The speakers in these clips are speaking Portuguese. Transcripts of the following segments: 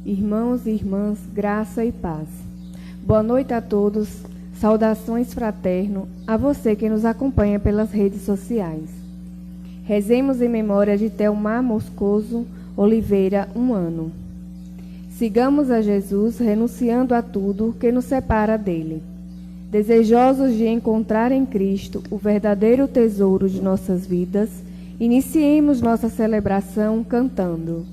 Irmãos e irmãs, graça e paz. Boa noite a todos, saudações fraterno a você que nos acompanha pelas redes sociais. Rezemos em memória de Thelmar Moscoso Oliveira, 1 ano. Sigamos a Jesus renunciando a tudo que nos separa dele. Desejosos de encontrar em Cristo o verdadeiro tesouro de nossas vidas, iniciemos nossa celebração cantando.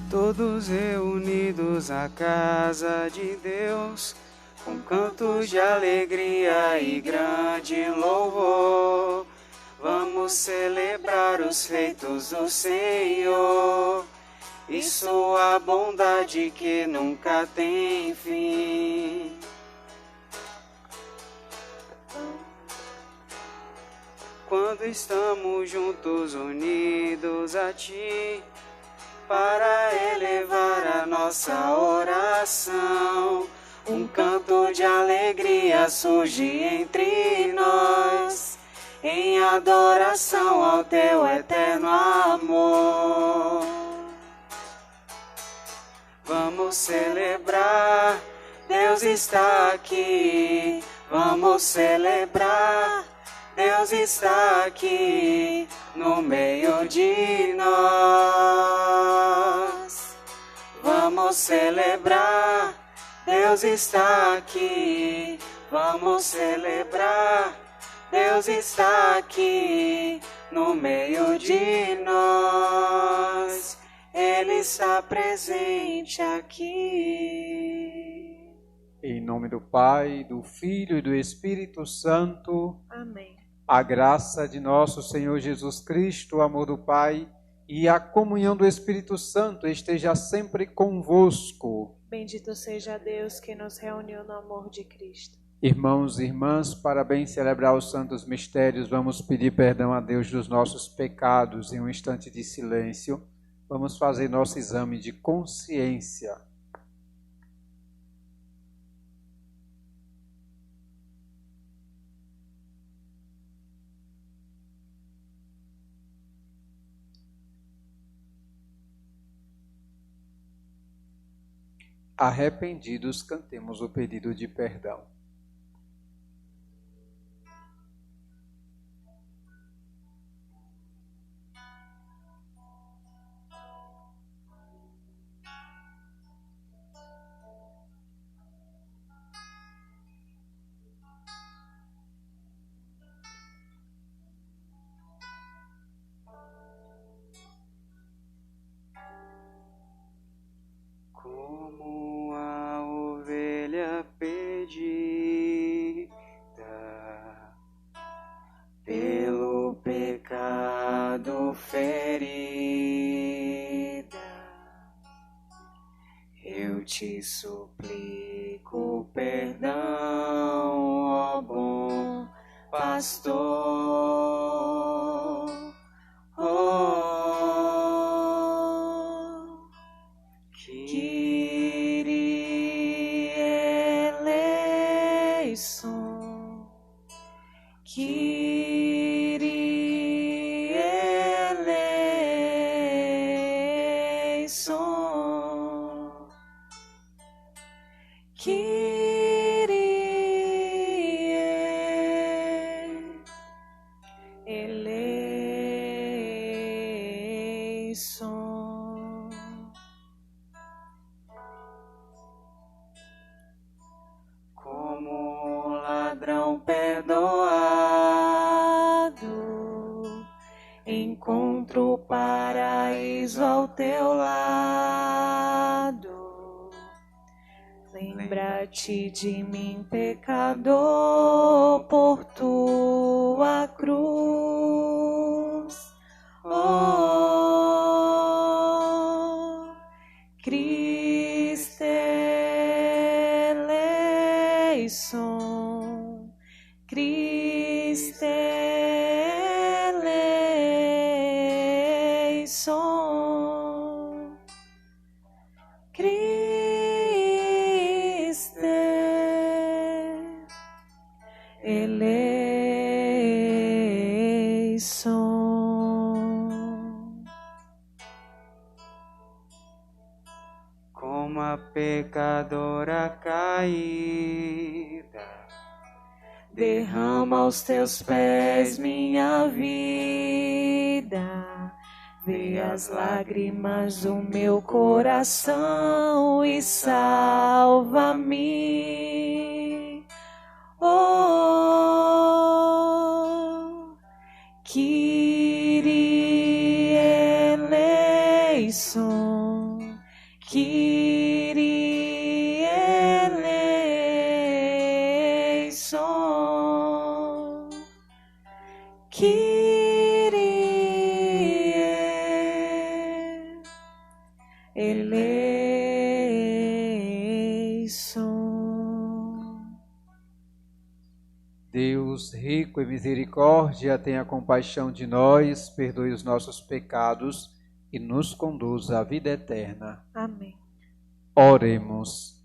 Todos reunidos à casa de Deus, com cantos de alegria e grande louvor, vamos celebrar os feitos do Senhor e sua bondade que nunca tem fim. Quando estamos juntos, unidos a Ti, para elevar a nossa oração, um canto de alegria surge entre nós, em adoração ao Teu eterno amor. Vamos celebrar, Deus está aqui. Vamos celebrar, Deus está aqui no meio de nós. Vamos celebrar, Deus está aqui. Vamos celebrar, Deus está aqui no meio de nós. Ele está presente aqui. Em nome do Pai, do Filho e do Espírito Santo. Amém. A graça de nosso Senhor Jesus Cristo, o amor do Pai e a comunhão do Espírito Santo esteja sempre convosco. Bendito seja Deus que nos reuniu no amor de Cristo. Irmãos e irmãs, para bem celebrar os santos mistérios, vamos pedir perdão a Deus dos nossos pecados em um instante de silêncio. Vamos fazer nosso exame de consciência. Arrependidos, cantemos o pedido de perdão. Como a ovelha perdida pelo pecado ferida, eu te suplico perdão, ó bom pastor. Como ladrão perdoado, encontro o paraíso ao teu lado. Lembra-te de mim, pecador, por tua cruz. Oh, Cristo eleison, Cristo eleison, Cristo eleison. alma pecadora caída. Derrama aos teus pés minha vida. Vê as lágrimas do meu coração e salva-me. Oh, Kyrie eleison, Kyrie eleison, Kyrie eleison. Deus, rico em misericórdia, tenha compaixão de nós, perdoe os nossos pecados e nos conduza à vida eterna. Amém. Oremos.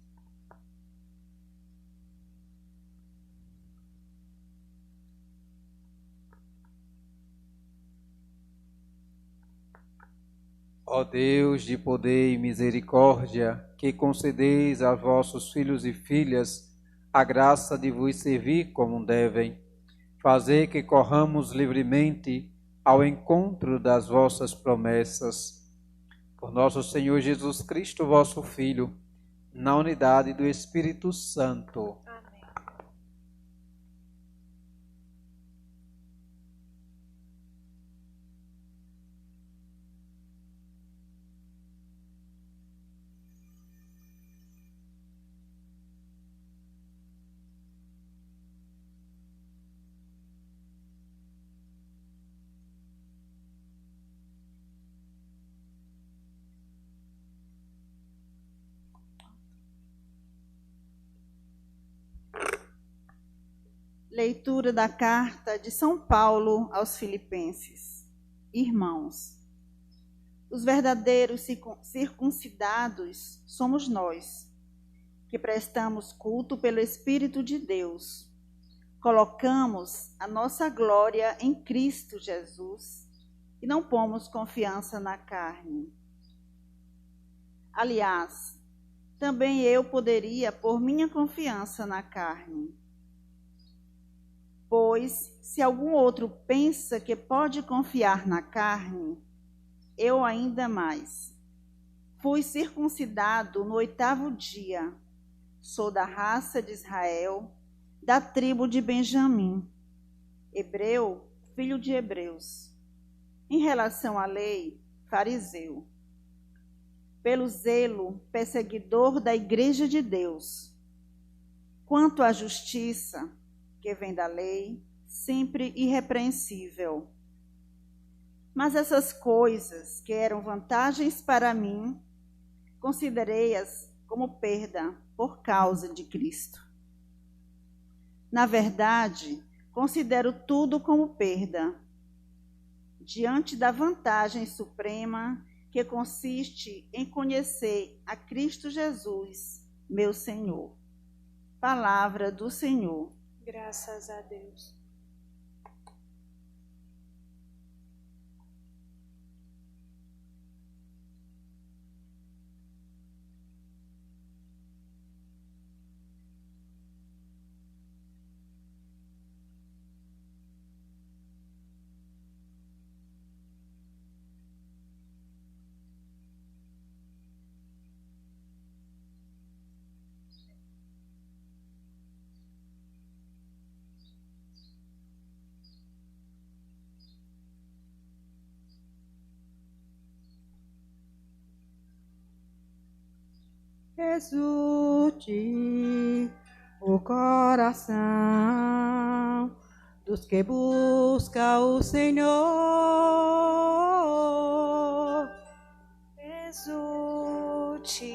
Ó Deus de poder e misericórdia, que concedeis a vossos filhos e filhas a graça de vos servir como devem, fazer que corramos livremente ao encontro das vossas promessas. Por nosso Senhor Jesus Cristo, vosso Filho, na unidade do Espírito Santo. Amém. Leitura da carta de São Paulo aos Filipenses. Irmãos, os verdadeiros circuncidados somos nós, que prestamos culto pelo Espírito de Deus. Colocamos a nossa glória em Cristo Jesus e não pomos confiança na carne. Aliás, também eu poderia pôr minha confiança na carne. Pois, se algum outro pensa que pode confiar na carne, eu ainda mais. Fui circuncidado no 8º dia. Sou da raça de Israel, da tribo de Benjamim. Hebreu, filho de hebreus. Em relação à lei, fariseu. Pelo zelo, perseguidor da igreja de Deus. Quanto à justiça, que vem da lei, sempre irrepreensível. Mas essas coisas que eram vantagens para mim, considerei-as como perda por causa de Cristo. Na verdade, considero tudo como perda, diante da vantagem suprema que consiste em conhecer a Cristo Jesus, meu Senhor. Palavra do Senhor. Graças a Deus. Exulte o coração dos que buscam o Senhor. Exulte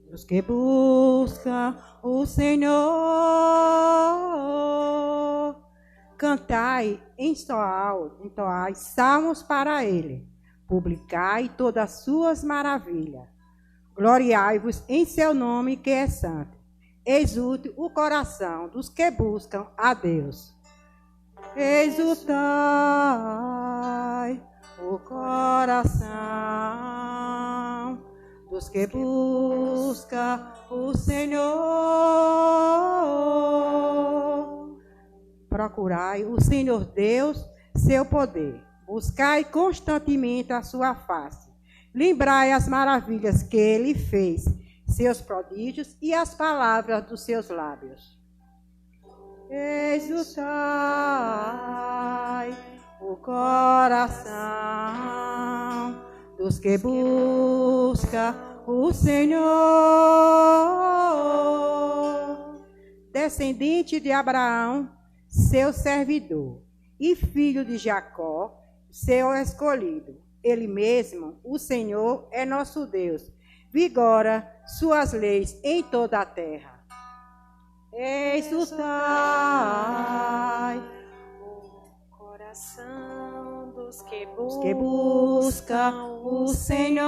Dos que buscam o Senhor. Cantai, entoai salmos para Ele. Publicai todas as suas maravilhas. Gloriai-vos em seu nome que é santo. Exulte o coração dos que buscam a Deus. Exultai o coração coração dos que buscam o Senhor. Procurai o Senhor Deus, seu poder. Buscai constantemente a sua face. Lembrai as maravilhas que ele fez, seus prodígios e as palavras dos seus lábios. Exultai o coração dos que buscam o Senhor. Descendente de Abraão, seu servidor, e filho de Jacó, seu escolhido. Ele mesmo, o Senhor, é nosso Deus. Vigora suas leis em toda a terra. Exultai o coração dos que buscam o Senhor.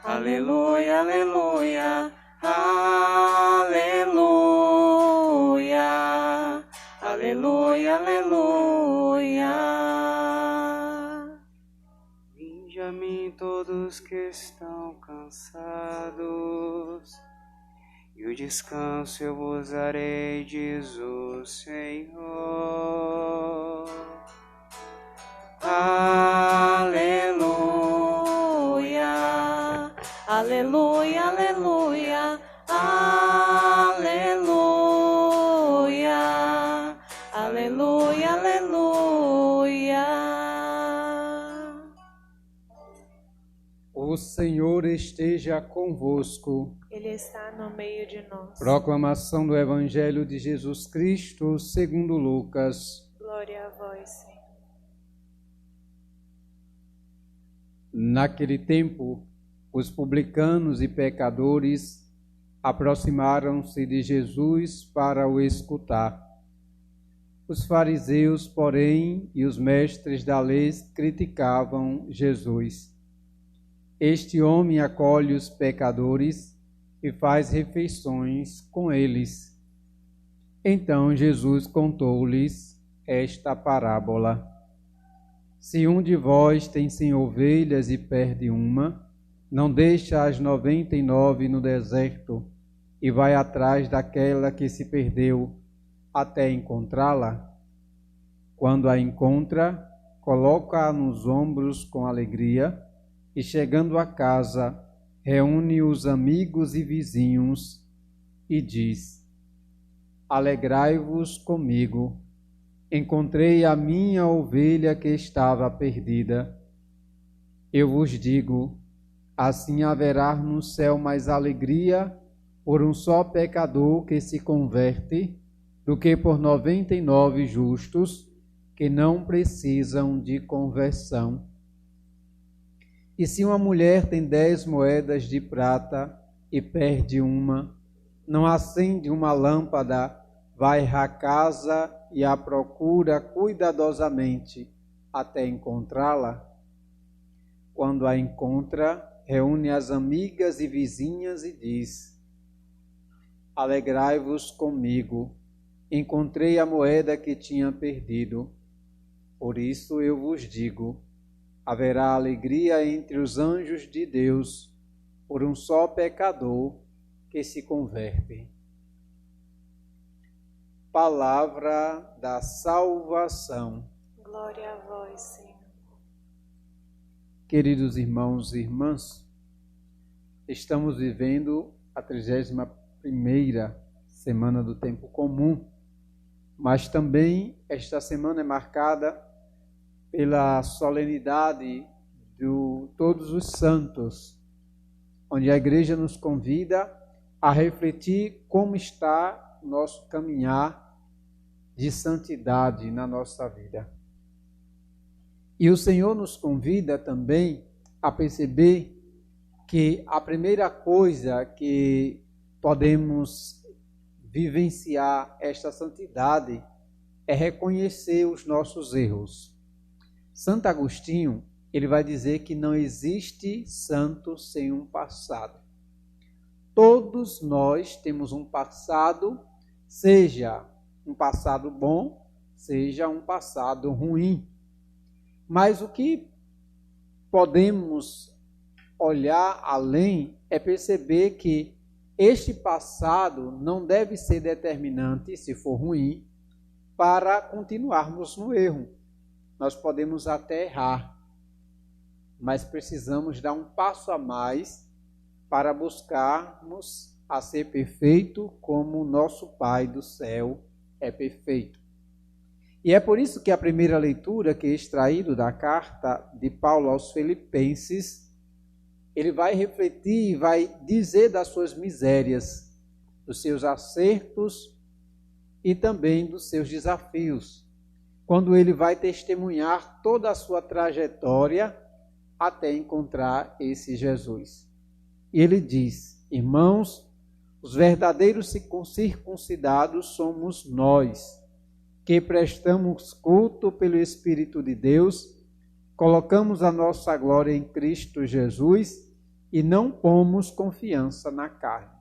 Aleluia, aleluia, aleluia, aleluia, aleluia. Vinde a mim todos que estão cansados, e o descanso eu vos darei, diz o Senhor. Aleluia, aleluia, aleluia, aleluia, aleluia, aleluia. O Senhor esteja convosco. Ele está no meio de nós. Proclamação do Evangelho de Jesus Cristo, segundo Lucas. Glória a vós, Senhor. Naquele tempo, os publicanos e pecadores aproximaram-se de Jesus para o escutar. Os fariseus, porém, e os mestres da lei criticavam Jesus. Este homem acolhe os pecadores e faz refeições com eles. Então Jesus contou-lhes esta parábola. Se um de vós tem 100 ovelhas e perde uma, não deixa as 99 no deserto e vai atrás daquela que se perdeu até encontrá-la? Quando a encontra, coloca-a nos ombros com alegria e, chegando a casa, reúne os amigos e vizinhos e diz: Alegrai-vos comigo. Encontrei a minha ovelha que estava perdida. Eu vos digo, assim haverá no céu mais alegria por um só pecador que se converte, do que por 99 justos que não precisam de conversão. E se uma mulher tem 10 moedas de prata e perde uma, não acende uma lâmpada, vai à casa e a procura cuidadosamente até encontrá-la? Quando a encontra, reúne as amigas e vizinhas e diz: Alegrai-vos comigo, encontrei a moeda que tinha perdido. Por isso eu vos digo, haverá alegria entre os anjos de Deus por um só pecador que se converte. Palavra da salvação. Glória a vós, Senhor. Queridos irmãos e irmãs, estamos vivendo a 31ª semana do tempo comum, mas também esta semana é marcada pela solenidade de Todos os Santos, onde a Igreja nos convida a refletir como está o nosso caminhar de santidade na nossa vida. E o Senhor nos convida também a perceber que a primeira coisa que podemos vivenciar esta santidade é reconhecer os nossos erros. Santo Agostinho, ele vai dizer que não existe santo sem um passado. Todos nós temos um passado, seja um passado bom, seja um passado ruim. Mas o que podemos olhar além é perceber que este passado não deve ser determinante, se for ruim, para continuarmos no erro. Nós podemos até errar, mas precisamos dar um passo a mais para buscarmos a ser perfeito como o nosso Pai do céu é perfeito. E é por isso que a primeira leitura, que é extraído da carta de Paulo aos Filipenses, ele vai refletir e vai dizer das suas misérias, dos seus acertos e também dos seus desafios, quando ele vai testemunhar toda a sua trajetória até encontrar esse Jesus. E ele diz: irmãos, os verdadeiros circuncidados somos nós, que prestamos culto pelo Espírito de Deus, colocamos a nossa glória em Cristo Jesus e não pomos confiança na carne.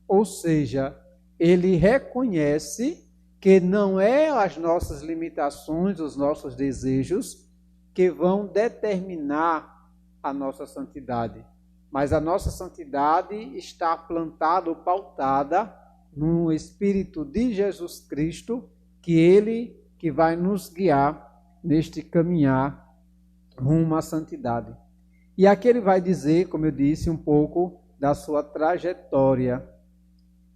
Ou seja, ele reconhece que não é as nossas limitações, os nossos desejos que vão determinar a nossa santidade, mas a nossa santidade está plantada ou pautada no Espírito de Jesus Cristo, que ele que vai nos guiar neste caminhar rumo à santidade. E aqui ele vai dizer, como eu disse, um pouco da sua trajetória.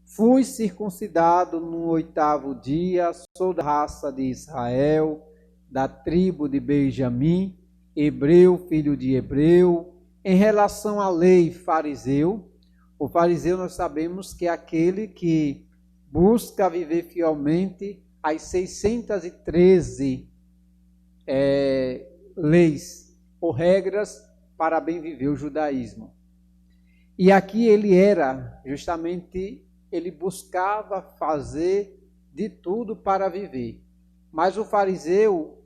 Fui circuncidado no 8º dia, sou da raça de Israel, da tribo de Benjamim, hebreu, filho de hebreu. Em relação à lei, fariseu. O fariseu nós sabemos que é aquele que busca viver fielmente as 613 leis ou regras para bem viver o judaísmo. E aqui ele era justamente, ele buscava fazer de tudo para viver. Mas o fariseu,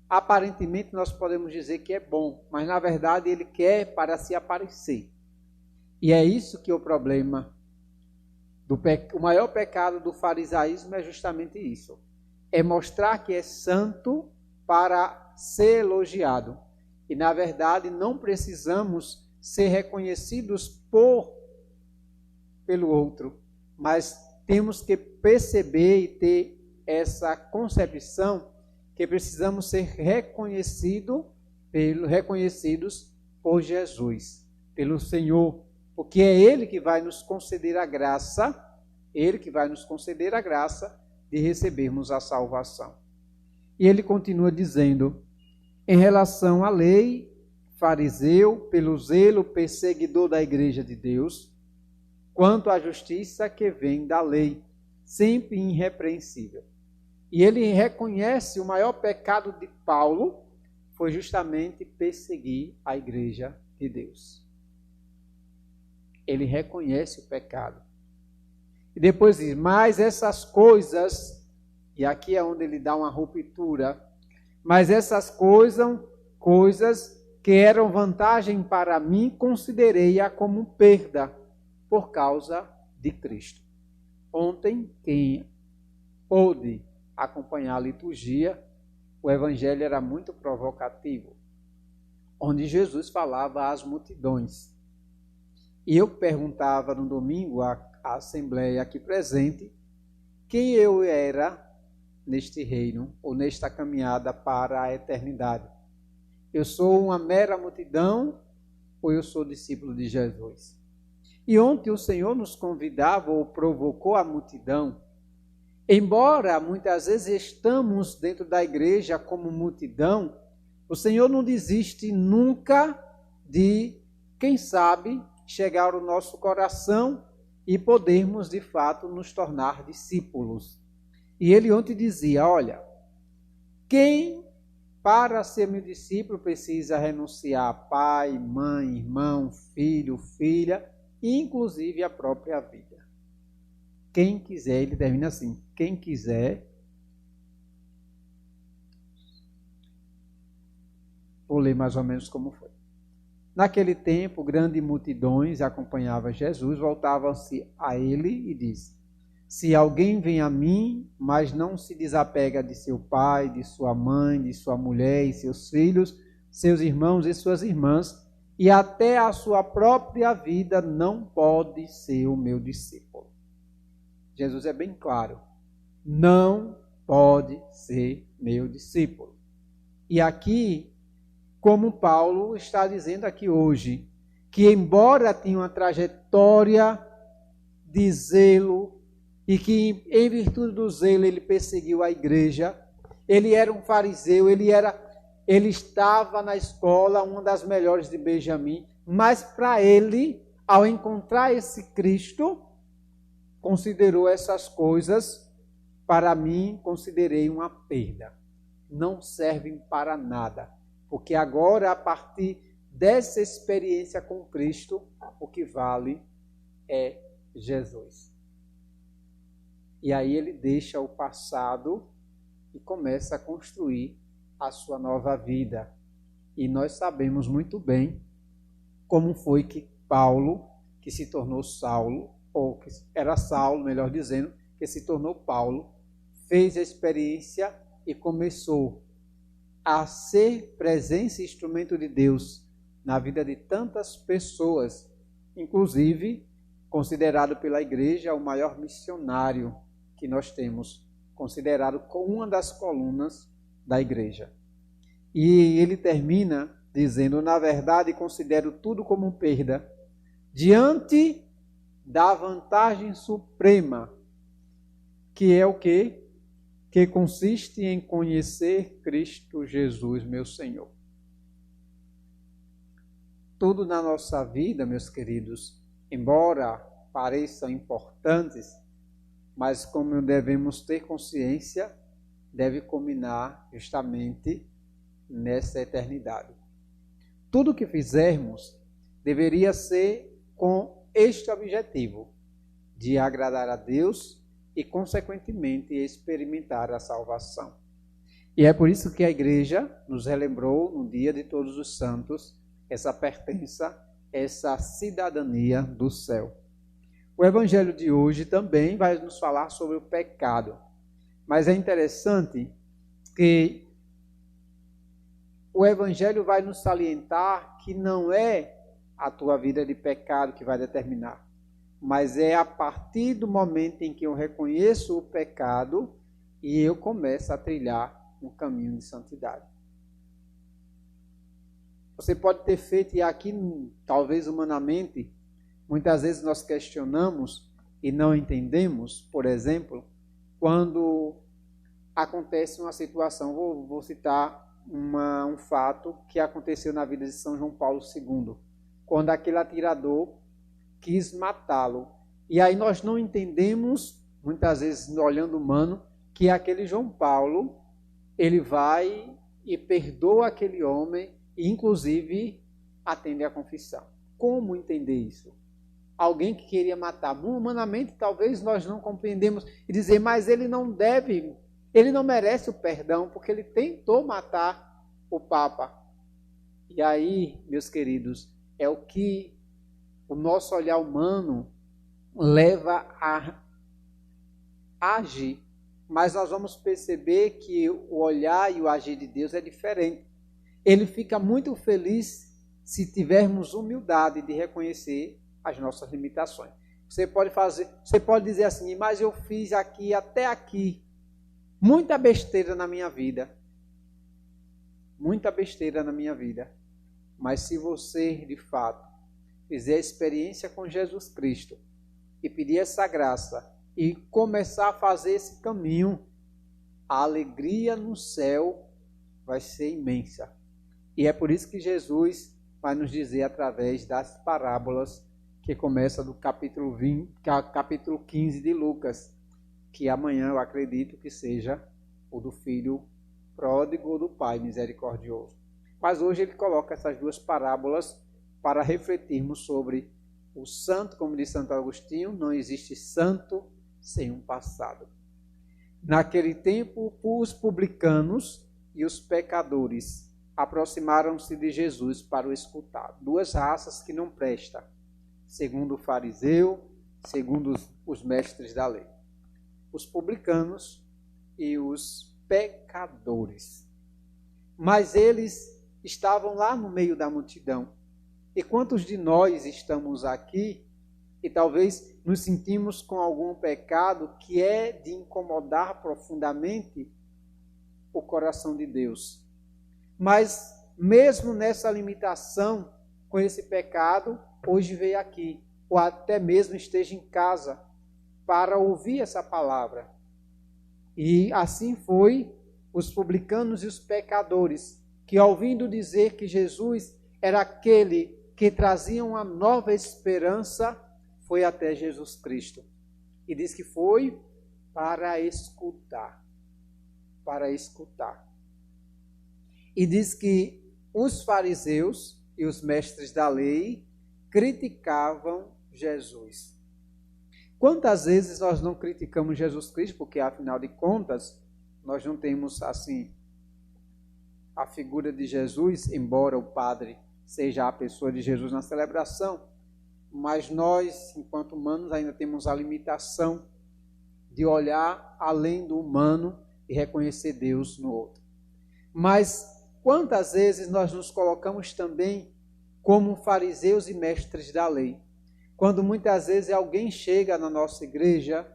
aparentemente nós podemos dizer que é bom, mas na verdade ele quer para se aparecer. E é isso que é o problema. O maior pecado do farisaísmo é justamente isso. É mostrar que é santo para ser elogiado. E na verdade não precisamos ser reconhecidos pelo outro, mas temos que perceber e ter essa concepção que precisamos ser reconhecidos por Jesus, pelo Senhor, porque é Ele que vai nos conceder a graça, de recebermos a salvação. E ele continua dizendo, em relação à lei, fariseu, pelo zelo perseguidor da igreja de Deus, quanto à justiça que vem da lei, sempre irrepreensível. E ele reconhece o maior pecado de Paulo foi justamente perseguir a igreja de Deus. Ele reconhece o pecado. E depois diz, mas essas coisas, e aqui é onde ele dá uma ruptura, mas essas coisas que eram vantagem para mim, considerei-a como perda por causa de Cristo. Ontem, quem pôde acompanhar a liturgia, o evangelho era muito provocativo, onde Jesus falava às multidões. E eu perguntava no domingo à assembleia aqui presente, quem eu era neste reino, ou nesta caminhada para a eternidade. Eu sou uma mera multidão, ou eu sou discípulo de Jesus? E ontem o Senhor nos convidava, ou provocou a multidão. Embora muitas vezes estamos dentro da igreja como multidão, o Senhor não desiste nunca de, quem sabe, chegar ao nosso coração e podermos de fato nos tornar discípulos. E ele ontem dizia, olha, quem para ser meu discípulo precisa renunciar a pai, mãe, irmão, filho, filha, inclusive a própria vida. Quem quiser, ele termina assim, quem quiser, vou ler mais ou menos como foi. Naquele tempo, grandes multidões acompanhavam Jesus, voltavam-se a ele e disse: se alguém vem a mim, mas não se desapega de seu pai, de sua mãe, de sua mulher e seus filhos, seus irmãos e suas irmãs, e até a sua própria vida, não pode ser o meu discípulo. Jesus é bem claro, não pode ser meu discípulo. E aqui, como Paulo está dizendo aqui hoje, que embora tinha uma trajetória de zelo, e que em virtude do zelo ele perseguiu a igreja, ele era um fariseu, ele estava na escola, uma das melhores de Benjamim, mas para ele, ao encontrar esse Cristo, considerou essas coisas, para mim, considerei uma perda. Não servem para nada, porque agora, a partir dessa experiência com Cristo, o que vale é Jesus. E aí ele deixa o passado e começa a construir a sua nova vida. E nós sabemos muito bem como foi que Paulo, que se tornou Saulo, ou que era Saulo, melhor dizendo, que se tornou Paulo, fez a experiência e começou a ser presença e instrumento de Deus na vida de tantas pessoas, inclusive considerado pela igreja o maior missionário que nós temos, considerado como uma das colunas da igreja. E ele termina dizendo: na verdade, considero tudo como perda, diante da vantagem suprema, que é o quê? Que consiste em conhecer Cristo Jesus, meu Senhor. Tudo na nossa vida, meus queridos, embora pareçam importantes, mas como devemos ter consciência, deve culminar justamente nessa eternidade. Tudo que fizermos deveria ser com este objetivo, de agradar a Deus e, consequentemente, experimentar a salvação. E é por isso que a igreja nos relembrou, no dia de Todos os Santos, essa pertença, essa cidadania do céu. O evangelho de hoje também vai nos falar sobre o pecado. Mas é interessante que o evangelho vai nos salientar que não é a tua vida de pecado que vai determinar, mas é a partir do momento em que eu reconheço o pecado e eu começo a trilhar um caminho de santidade. Você pode ter feito, e aqui talvez humanamente, muitas vezes nós questionamos e não entendemos, por exemplo, quando acontece uma situação, vou citar um fato que aconteceu na vida de São João Paulo II, quando aquele atirador quis matá-lo. E aí nós não entendemos, muitas vezes olhando humano, que aquele João Paulo, ele vai e perdoa aquele homem e inclusive atende à confissão. Como entender isso? Alguém que queria matar, humanamente talvez nós não compreendemos e dizer, mas ele não merece o perdão porque ele tentou matar o Papa. E aí, meus queridos, é o que o nosso olhar humano leva a agir. Mas nós vamos perceber que o olhar e o agir de Deus é diferente. Ele fica muito feliz se tivermos humildade de reconhecer as nossas limitações. Você pode dizer assim, mas eu fiz aqui até aqui muita besteira na minha vida. Muita besteira na minha vida. Mas se você, de fato, fizer a experiência com Jesus Cristo e pedir essa graça e começar a fazer esse caminho, a alegria no céu vai ser imensa. E é por isso que Jesus vai nos dizer através das parábolas que começa do capítulo 15 de Lucas, que amanhã eu acredito que seja o do filho pródigo ou do pai misericordioso. Mas hoje ele coloca essas duas parábolas para refletirmos sobre o santo, como diz Santo Agostinho, não existe santo sem um passado. Naquele tempo, os publicanos e os pecadores aproximaram-se de Jesus para o escutar. Duas raças que não prestam, segundo o fariseu, segundo os mestres da lei. Os publicanos e os pecadores. Mas eles estavam lá no meio da multidão. E quantos de nós estamos aqui e talvez nos sentimos com algum pecado que é de incomodar profundamente o coração de Deus? Mas mesmo nessa limitação, com esse pecado, hoje veio aqui, ou até mesmo esteja em casa, para ouvir essa palavra. E assim foi os publicanos e os pecadores, que ouvindo dizer que Jesus era aquele que trazia uma nova esperança, foi até Jesus Cristo. E diz que foi para escutar. Para escutar. E diz que os fariseus e os mestres da lei criticavam Jesus. Quantas vezes nós não criticamos Jesus Cristo, porque afinal de contas, nós não temos assim a figura de Jesus, embora o Padre seja a pessoa de Jesus na celebração, mas nós, enquanto humanos, ainda temos a limitação de olhar além do humano e reconhecer Deus no outro. Mas quantas vezes nós nos colocamos também como fariseus e mestres da lei? Quando muitas vezes alguém chega na nossa igreja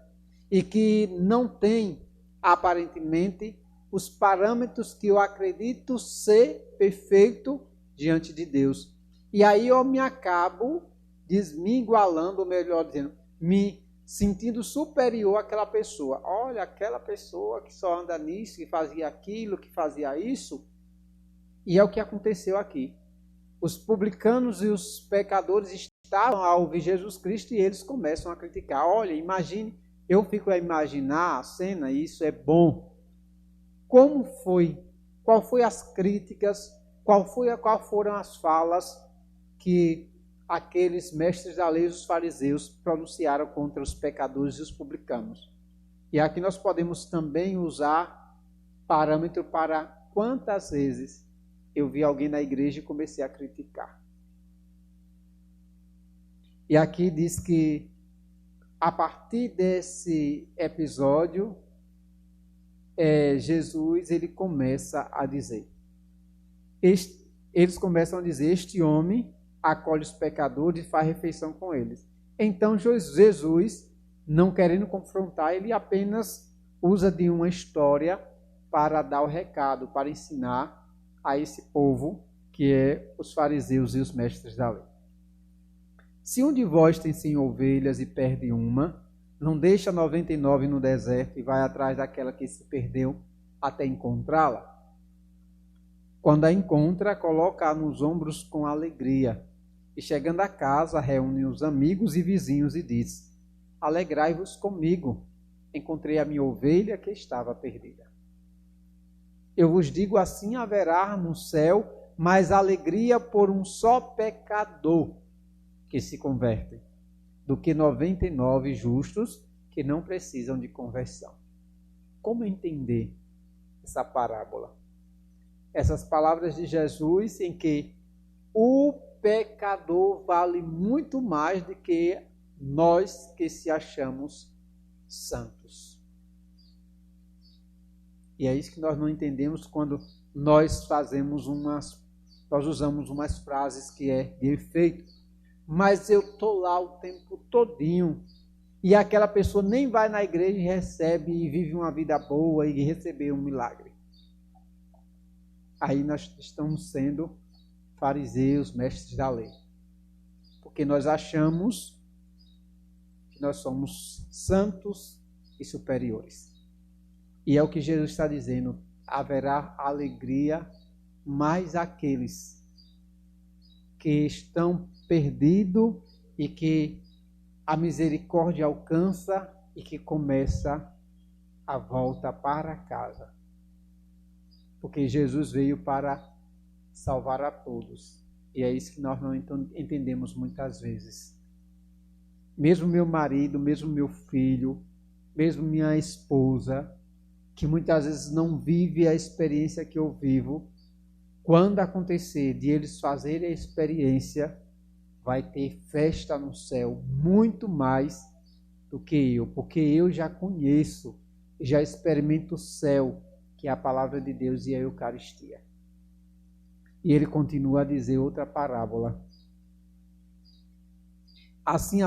e que não tem, aparentemente, os parâmetros que eu acredito ser perfeito diante de Deus. E aí eu me acabo me igualando, ou melhor dizendo, me sentindo superior àquela pessoa. Olha, aquela pessoa que só anda nisso, que fazia aquilo, que fazia isso. E é o que aconteceu aqui. Os publicanos e os pecadores estavam a ouvir Jesus Cristo e eles começam a criticar. Olha, imagine, eu fico a imaginar a cena e isso é bom. Como foi? Qual foi as críticas? Qual foram as falas que aqueles mestres da lei, os fariseus, pronunciaram contra os pecadores e os publicanos? E aqui nós podemos também usar parâmetro para quantas vezes eu vi alguém na igreja e comecei a criticar. E aqui diz que a partir desse episódio, Jesus ele começa a dizer, eles começam a dizer, este homem acolhe os pecadores e faz refeição com eles. Então Jesus, não querendo confrontar, ele apenas usa de uma história para dar o recado, para ensinar a esse povo, que é os fariseus e os mestres da lei. Se um de vós tem 100 ovelhas e perde uma, não deixa 99 no deserto e vai atrás daquela que se perdeu até encontrá-la? Quando a encontra, coloca-a nos ombros com alegria. E chegando a casa, reúne os amigos e vizinhos e diz, alegrai-vos comigo, encontrei a minha ovelha que estava perdida. Eu vos digo, assim haverá no céu mais alegria por um só pecador que se converte, do que 99 justos que não precisam de conversão. Como entender essa parábola? Essas palavras de Jesus em que o pecador vale muito mais do que nós que se achamos santos. E é isso que nós não entendemos quando nós usamos umas frases que é de efeito. Mas eu estou lá o tempo todinho e aquela pessoa nem vai na igreja e recebe e vive uma vida boa e recebeu um milagre. Aí nós estamos sendo fariseus, mestres da lei. Porque nós achamos que nós somos santos e superiores. E é o que Jesus está dizendo, haverá alegria mais aqueles que estão perdidos e que a misericórdia alcança e que começa a volta para casa. Porque Jesus veio para salvar a todos. E é isso que nós não entendemos muitas vezes. Mesmo meu marido, mesmo meu filho, mesmo minha esposa, que muitas vezes não vive a experiência que eu vivo, quando acontecer de eles fazerem a experiência, vai ter festa no céu, muito mais do que eu, porque eu já conheço, já experimento o céu, que é a palavra de Deus e a Eucaristia. E ele continua a dizer outra parábola. Assim,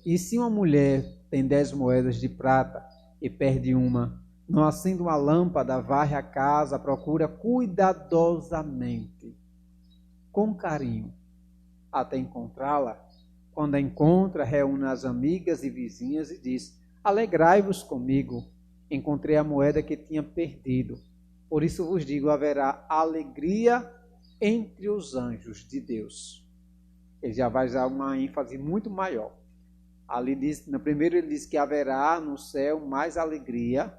e se uma mulher tem 10 moedas de prata e perde uma, não acende uma lâmpada, varre a casa, procura cuidadosamente, com carinho, até encontrá-la. Quando a encontra, reúne as amigas e vizinhas e diz: alegrai-vos comigo, encontrei a moeda que tinha perdido. Por isso vos digo, haverá alegria entre os anjos de Deus. Ele já vai dar uma ênfase muito maior. Ali diz, no primeiro ele diz que haverá no céu mais alegria,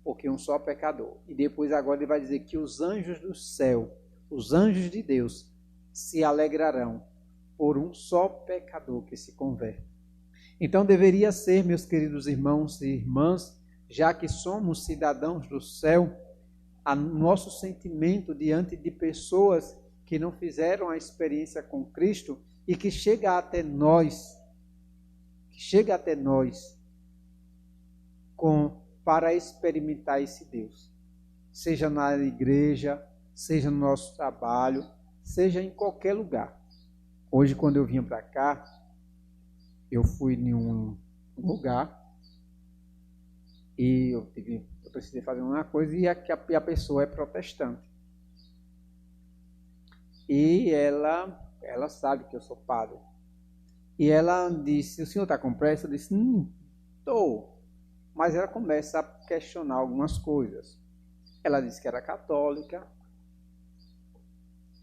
porque um só pecador. E depois agora ele vai dizer que os anjos do céu, os anjos de Deus, se alegrarão por um só pecador que se converte. Então deveria ser, meus queridos irmãos e irmãs, já que somos cidadãos do céu, nosso sentimento diante de pessoas que não fizeram a experiência com Cristo e que chega até nós, para experimentar esse Deus, seja na igreja, seja no nosso trabalho, seja em qualquer lugar. Hoje, quando eu vinha para cá, eu fui em um lugar e eu precisei fazer uma coisa e a pessoa é protestante. E ela sabe que eu sou padre. E ela disse: o senhor está com pressa? Eu disse: estou. Mas ela começa a questionar algumas coisas. Ela disse que era católica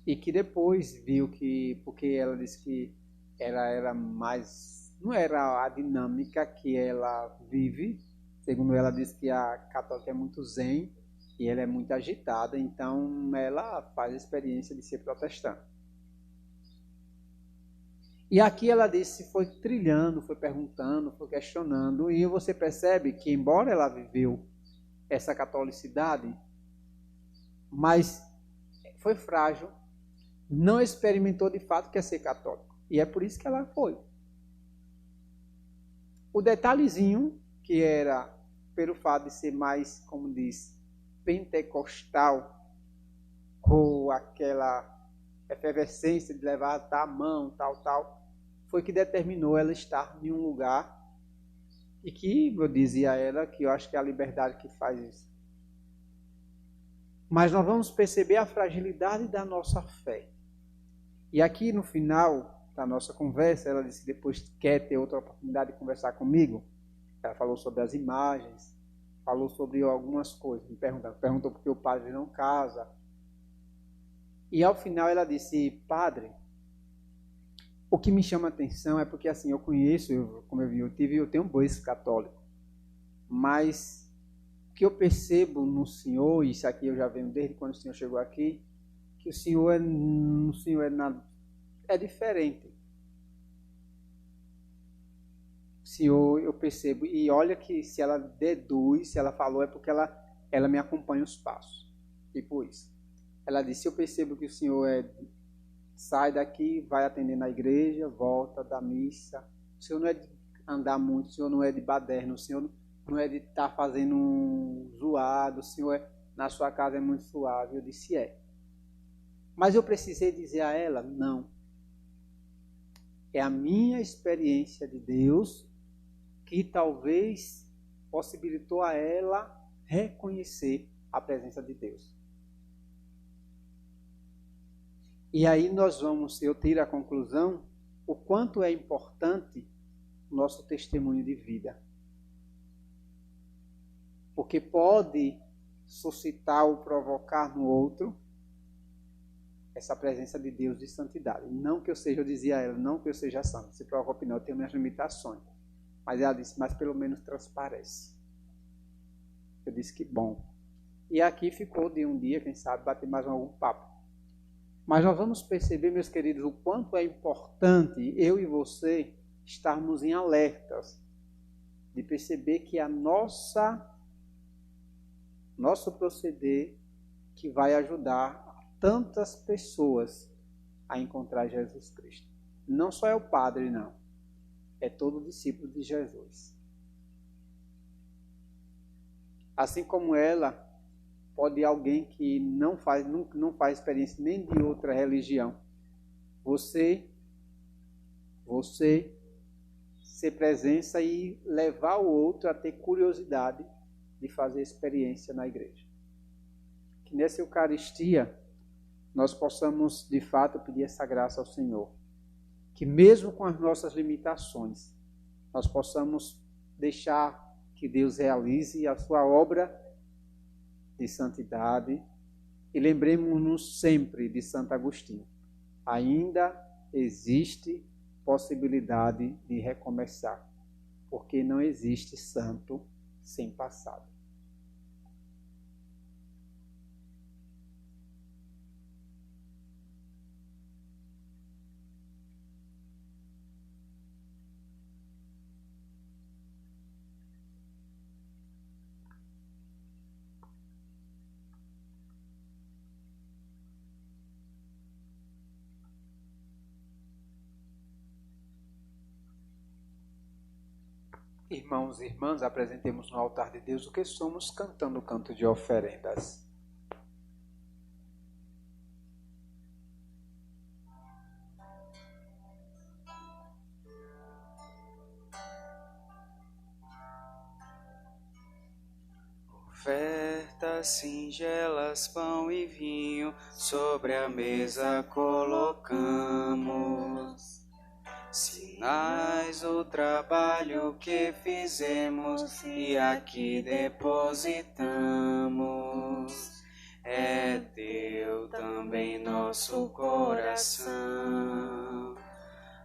e que depois viu que, porque ela disse que ela era mais, não era a dinâmica que ela vive. Segundo ela, disse que a católica é muito zen e ela é muito agitada, então ela faz a experiência de ser protestante. E aqui ela disse, foi trilhando, foi perguntando, foi questionando, e você percebe que, embora ela viveu essa catolicidade, mas foi frágil, não experimentou de fato que é ser católico. E é por isso que ela foi. O detalhezinho, que era pelo fato de ser mais, como diz, pentecostal, com aquela efervescência de levar a mão, tal, foi que determinou ela estar em um lugar e que eu dizia a ela que eu acho que é a liberdade que faz isso. Mas nós vamos perceber a fragilidade da nossa fé. E aqui no final da nossa conversa, ela disse que depois quer ter outra oportunidade de conversar comigo. Ela falou sobre as imagens, falou sobre algumas coisas, me perguntou por que o padre não casa. E ao final ela disse: padre, o que me chama a atenção é porque assim, eu conheço, como eu tenho um berço católico, mas o que eu percebo no senhor, e isso aqui eu já venho desde quando o senhor chegou aqui, que o senhor é diferente. O senhor, eu percebo, e olha que se ela deduz, se ela falou, é porque ela me acompanha os passos, tipo isso. Ela disse: eu percebo que o senhor sai daqui, vai atender na igreja, volta da missa. O senhor não é de andar muito, o senhor não é de baderno, o senhor não é de estar fazendo um zoado, o senhor na sua casa é muito suave. Eu disse: é. Mas eu precisei dizer a ela: não. É a minha experiência de Deus que talvez possibilitou a ela reconhecer a presença de Deus. E aí eu tiro a conclusão o quanto é importante o nosso testemunho de vida. Porque pode suscitar ou provocar no outro essa presença de Deus de santidade. Não que eu dizia a ela, não que eu seja santo, se preocupe não, eu tenho minhas limitações. Mas ela disse: mas pelo menos transparece. Eu disse: que bom. E aqui ficou de um dia, quem sabe, bater mais algum papo. Mas nós vamos perceber, meus queridos, o quanto é importante eu e você estarmos em alertas, de perceber que nosso proceder que vai ajudar tantas pessoas a encontrar Jesus Cristo. Não só é o padre, não. É todo discípulo de Jesus. Assim como ela, pode alguém que não faz experiência nem de outra religião. Você ser presença e levar o outro a ter curiosidade de fazer experiência na igreja. Que nessa Eucaristia nós possamos, de fato, pedir essa graça ao Senhor. Que mesmo com as nossas limitações, nós possamos deixar que Deus realize a sua obra de santidade. E lembremos-nos sempre de Santo Agostinho. Ainda existe possibilidade de recomeçar, porque não existe santo sem passado. Irmãos e irmãs, apresentemos no altar de Deus o que somos, cantando o canto de oferendas. Ofertas singelas, pão e vinho, sobre a mesa colocamos. Sinais do trabalho que fizemos e aqui depositamos. É teu também nosso coração.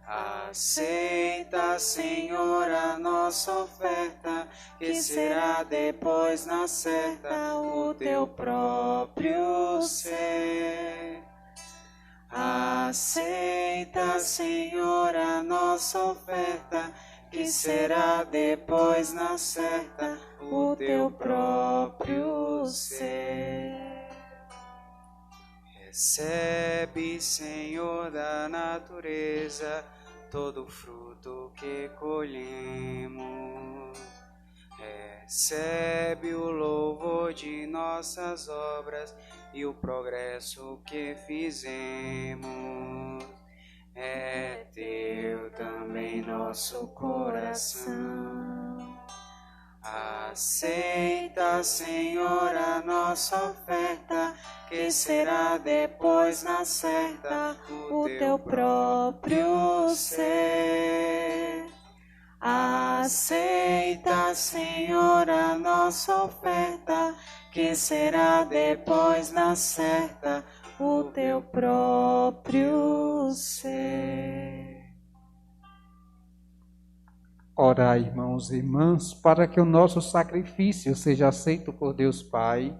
Aceita, Senhor, a nossa oferta, que será depois na certa o teu próprio ser. Aceita, Senhor, a nossa oferta, que será depois na certa o teu próprio ser. Recebe, Senhor, da natureza todo o fruto que colhemos. Recebe o louvor de nossas obras e o progresso que fizemos. É teu também nosso coração. Aceita, Senhor, a nossa oferta, que será depois na certa o teu próprio ser. Aceita, Senhor, a nossa oferta, que será depois na certa o teu próprio ser. Orai, irmãos e irmãs, para que o nosso sacrifício seja aceito por Deus Pai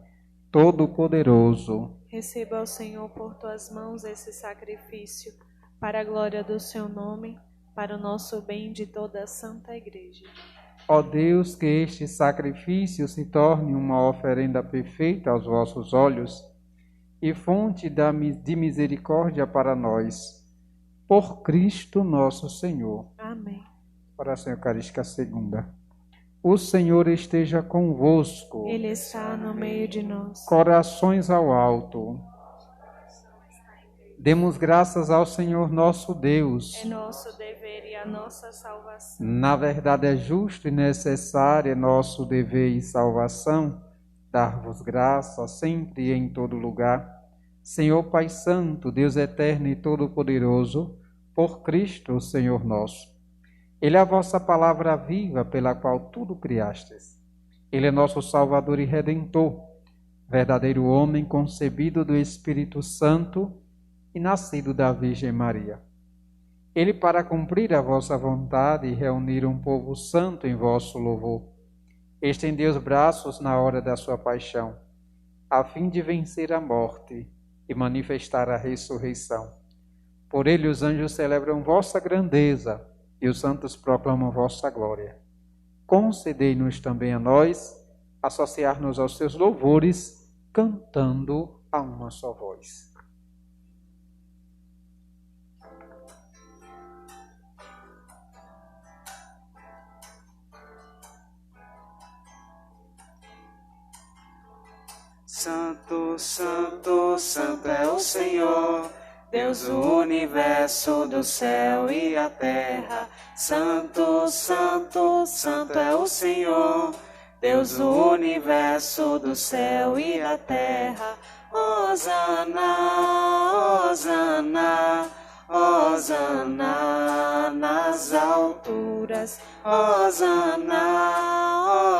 Todo-Poderoso. Receba ao Senhor por tuas mãos esse sacrifício, para a glória do seu nome, para o nosso bem de toda a Santa Igreja. Ó Deus, que este sacrifício se torne uma oferenda perfeita aos vossos olhos e fonte de misericórdia para nós. Por Cristo nosso Senhor. Amém. Oração Eucarística Segunda. O Senhor esteja convosco. Ele está no meio de nós. Corações ao alto. Demos graças ao Senhor nosso Deus. É nosso dever e a nossa salvação. Na verdade é justo e necessário, é nosso dever e salvação, dar-vos graça sempre e em todo lugar. Senhor Pai Santo, Deus eterno e todo-poderoso, por Cristo, Senhor nosso. Ele é a vossa palavra viva, pela qual tudo criastes. Ele é nosso Salvador e Redentor, verdadeiro homem concebido do Espírito Santo e nascido da Virgem Maria. Ele, para cumprir a vossa vontade e reunir um povo santo em vosso louvor, estendeu os braços na hora da sua paixão a fim de vencer a morte e manifestar a ressurreição. Por ele os anjos celebram vossa grandeza e os santos proclamam vossa glória. Concedei-nos também a nós associar-nos aos seus louvores, cantando a uma só voz. Santo, santo, santo é o Senhor, Deus do universo, do céu e a terra. Santo, santo, santo é o Senhor, Deus do universo, do céu e da terra. Hosana, hosana, hosana nas alturas. Hosana,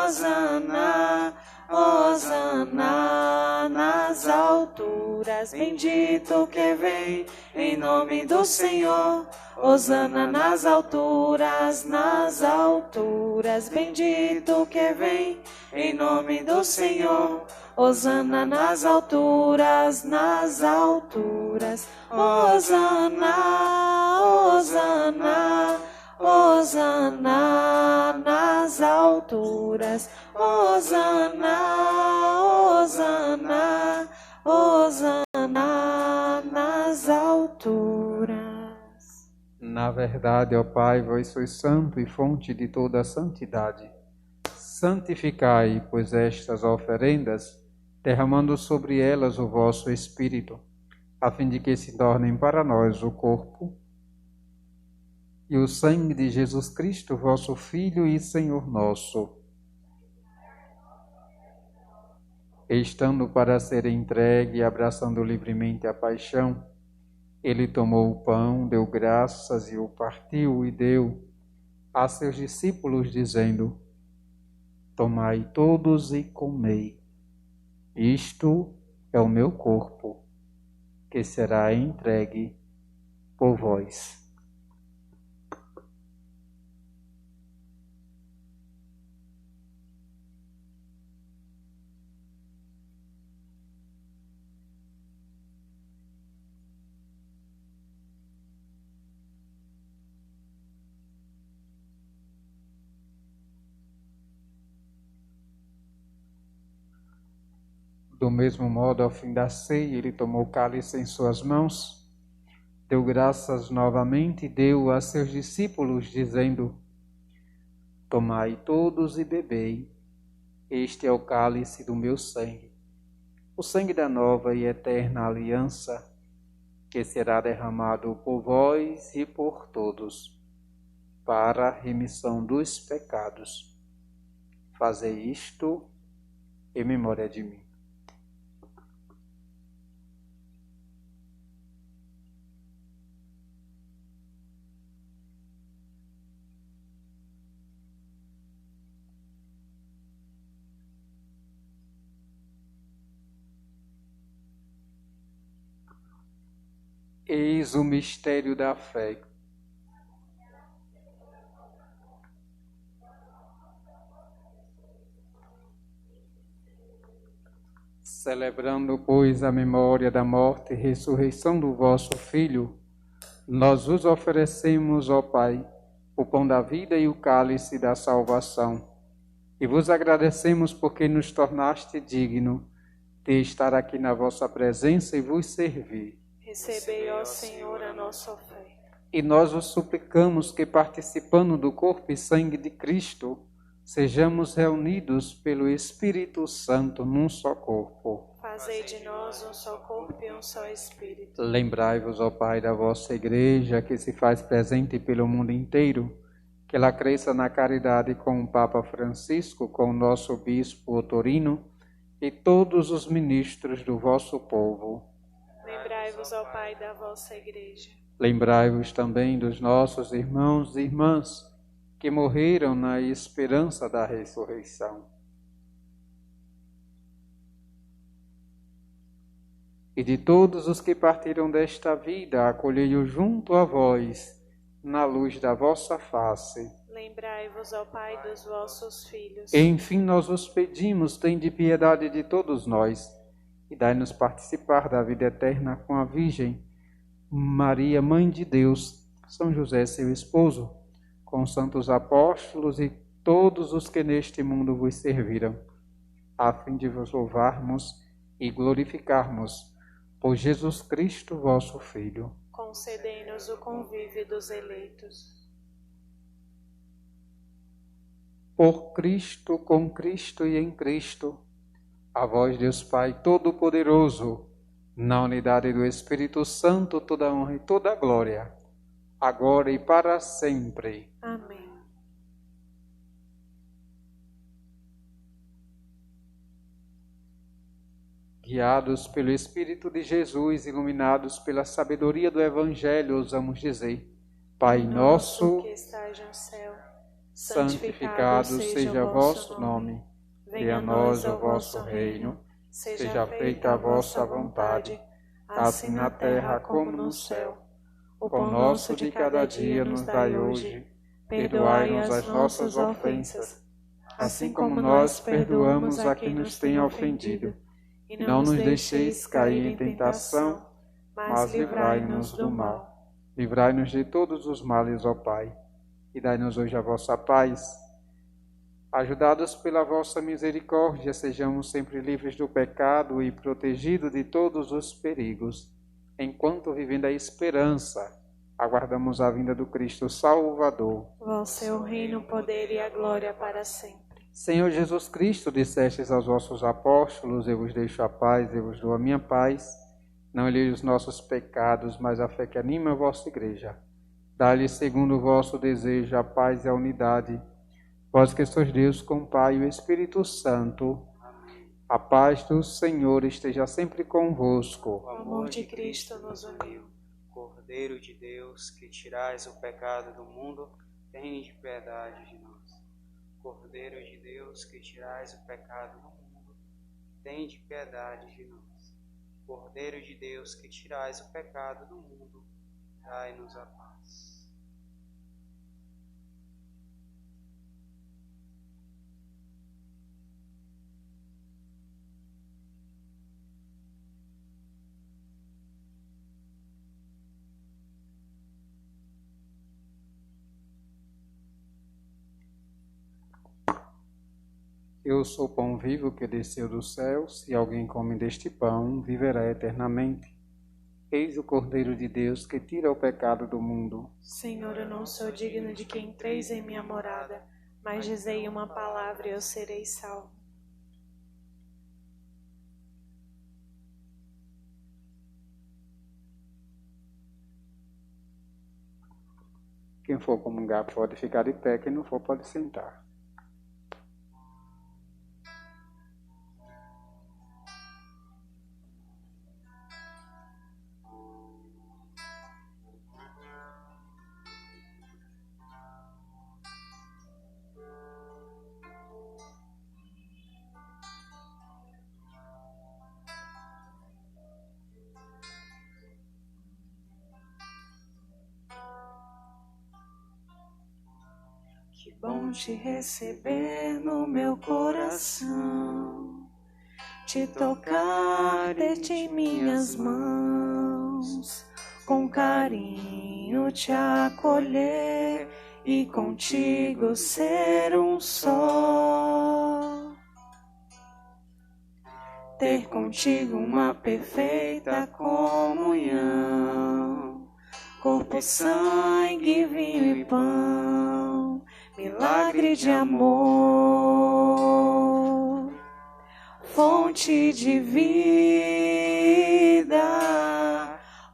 hosana, hosana nas alturas. Bendito que vem em nome do Senhor. Hosana nas alturas, nas alturas. Bendito que vem em nome do Senhor. Hosana nas alturas, nas alturas. Hosana, hosana, hosana nas alturas. Hosana, hosana, hosana nas alturas. Na verdade, ó Pai, vós sois santo e fonte de toda a santidade. Santificai, pois, estas oferendas, derramando sobre elas o vosso Espírito, a fim de que se tornem para nós o corpo e o sangue de Jesus Cristo, vosso Filho e Senhor nosso. Estando para ser entregue e abraçando livremente a paixão, ele tomou o pão, deu graças e o partiu e deu a seus discípulos, dizendo: Tomai todos e comei. Isto é o meu corpo, que será entregue por vós. Do mesmo modo, ao fim da ceia, ele tomou o cálice em suas mãos, deu graças novamente e deu a seus discípulos, dizendo: Tomai todos e bebei, este é o cálice do meu sangue, o sangue da nova e eterna aliança, que será derramado por vós e por todos, para a remissão dos pecados. Fazei isto em memória de mim. Eis o mistério da fé. Celebrando, pois, a memória da morte e ressurreição do vosso Filho, nós vos oferecemos, ó Pai, o pão da vida e o cálice da salvação, e vos agradecemos porque nos tornaste digno de estar aqui na vossa presença e vos servir. Recebei, ó Senhor, a nossa oferta. E nós vos suplicamos que, participando do corpo e sangue de Cristo, sejamos reunidos pelo Espírito Santo num só corpo. Fazei de nós um só corpo e um só Espírito. Lembrai-vos, ó Pai, da vossa Igreja, que se faz presente pelo mundo inteiro, que ela cresça na caridade com o Papa Francisco, com o nosso Bispo Otorino e todos os ministros do vosso povo. Lembrai-vos, ó Pai, da vossa Igreja. Lembrai-vos também dos nossos irmãos e irmãs que morreram na esperança da ressurreição. E de todos os que partiram desta vida, acolhei-os junto a vós, na luz da vossa face. Lembrai-vos, ó Pai, dos vossos filhos. Enfim, nós vos pedimos, tende piedade de todos nós, e dai-nos participar da vida eterna com a Virgem Maria, Mãe de Deus, São José, seu esposo, com os santos apóstolos e todos os que neste mundo vos serviram, a fim de vos louvarmos e glorificarmos por Jesus Cristo, vosso Filho. Concedei-nos o convívio dos eleitos. Por Cristo, com Cristo e em Cristo, a vós, Deus Pai Todo-Poderoso, na unidade do Espírito Santo, toda honra e toda glória, agora e para sempre. Amém. Guiados pelo Espírito de Jesus, iluminados pela sabedoria do Evangelho, ousamos dizer: Pai nosso, que estais no céu, santificado seja o vosso nome. Venha a nós o vosso reino. Seja feita a vossa vontade, assim na terra como no céu. O pão nosso de cada dia nos dai hoje. Perdoai-nos as nossas ofensas, assim como nós perdoamos a quem nos tem ofendido. E não nos deixeis cair em tentação, mas livrai-nos do mal. Livrai-nos de todos os males, ó Pai, e dai-nos hoje a vossa paz. Ajudados pela vossa misericórdia, sejamos sempre livres do pecado e protegidos de todos os perigos, enquanto, vivendo a esperança, aguardamos a vinda do Cristo Salvador. Vosso é o reino, o poder e a glória para sempre. Senhor Jesus Cristo, dissestes aos vossos apóstolos: eu vos deixo a paz, eu vos dou a minha paz. Não olheis os nossos pecados, mas a fé que anima a vossa igreja. Dá-lhe, segundo o vosso desejo, a paz e a unidade. Vós que sois Deus com o Pai e o Espírito Santo, a paz do Senhor esteja sempre convosco. O amor de Cristo nos uniu. Cordeiro de Deus, que tirais o pecado do mundo, tende piedade de nós. Cordeiro de Deus, que tirais o pecado do mundo, tende piedade de nós. Cordeiro de Deus, que tirais o pecado do mundo, dai-nos a paz. Eu sou o pão vivo que desceu do céu. Se alguém come deste pão, viverá eternamente. Eis o Cordeiro de Deus que tira o pecado do mundo. Senhor, eu não sou digno de que entreis em minha morada, mas dizei uma palavra e eu serei salvo. Quem for comungar pode ficar de pé, quem não for pode sentar. Que bom te receber no meu coração, te tocar, ter-te em minhas mãos, com carinho te acolher e contigo ser um só. Ter contigo uma perfeita comunhão, corpo, sangue, vinho e pão, milagre de amor, fonte de vida,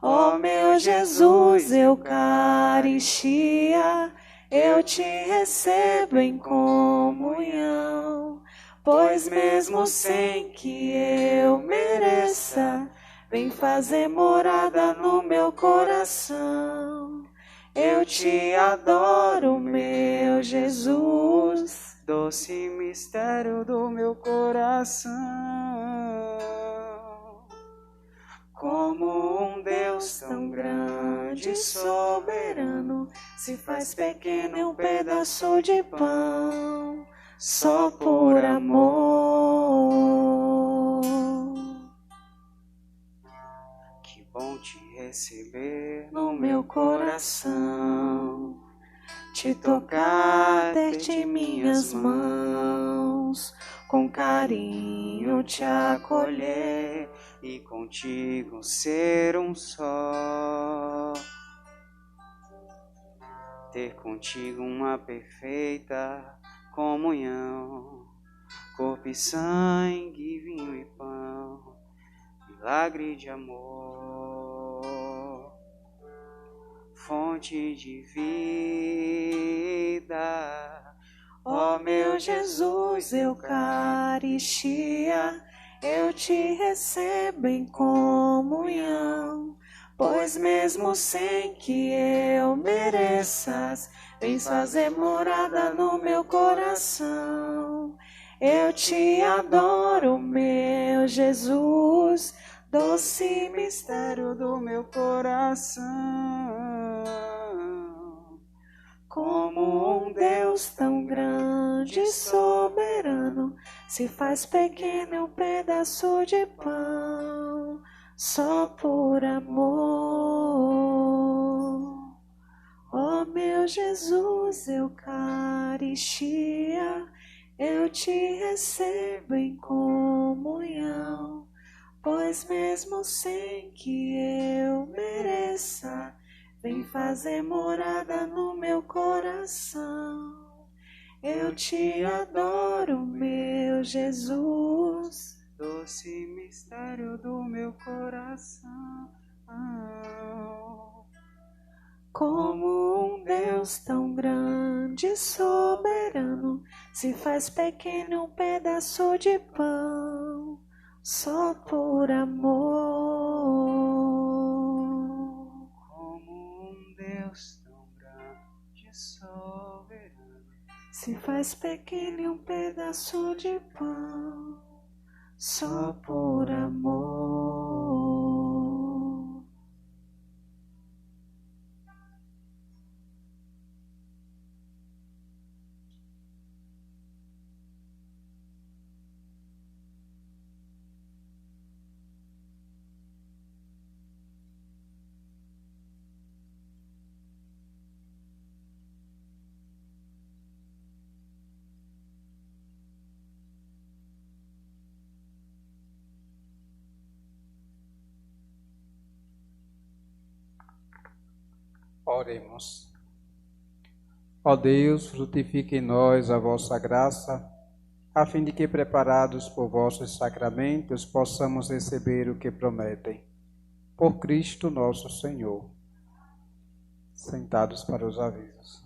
ó meu Jesus, Eucaristia, eu te recebo em comunhão, pois mesmo sem que eu mereça, vem fazer morada no meu coração. Eu te adoro, meu Jesus, Doce mistério do meu coração. como um Deus tão grande e soberano, se faz pequeno em um pedaço de pão, só por amor. receber no meu coração, te tocar, ter-te minhas mãos, com carinho te acolher e contigo ser um só. Ter contigo uma perfeita comunhão, corpo e sangue, vinho e pão, milagre de amor, fonte de vida. Ó meu Jesus, Eucaristia, eu te recebo em comunhão, pois mesmo sem que eu mereças, vens fazer morada no meu coração. Eu te adoro, meu Jesus, doce mistério do meu coração. Como um Deus tão grande e soberano se faz pequeno em um pedaço de pão, só por amor. Ó meu Jesus, Eucaristia, eu te recebo em comunhão, pois mesmo sem que eu mereça, vem fazer morada no meu coração. Eu te adoro, meu Jesus, doce mistério do meu coração. Como um Deus tão grande e soberano se faz pequeno em um pedaço de pão, só por amor. Como um Deus tão grande e soberano se faz pequeno em um pedaço de pão, só por amor. Oremos. Ó Deus, frutifique em nós a vossa graça, a fim de que, preparados por vossos sacramentos, possamos receber o que prometem. Por Cristo nosso Senhor. Sentados para os avisos.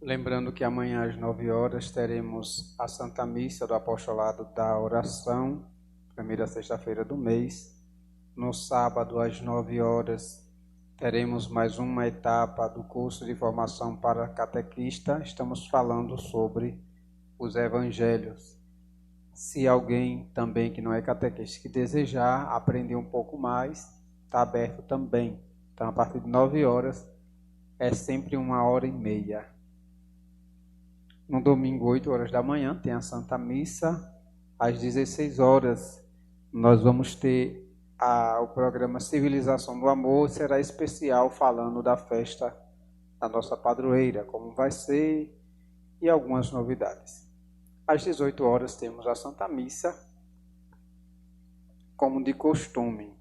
Lembrando que amanhã às 9 horas teremos a Santa Missa do Apostolado da Oração, primeira sexta-feira do mês. No sábado, às 9 horas, teremos mais uma etapa do curso de formação para catequista. Estamos falando sobre os evangelhos. Se alguém também que não é catequista que desejar aprender um pouco mais, está aberto também. Então, a partir de 9 horas, é sempre 1h30. No domingo, 8 horas da manhã, tem a Santa Missa. Às 16 horas, nós vamos ter o programa Civilização do Amor. Será especial falando da festa da nossa padroeira, como vai ser e algumas novidades. Às 18 horas temos a Santa Missa, como de costume.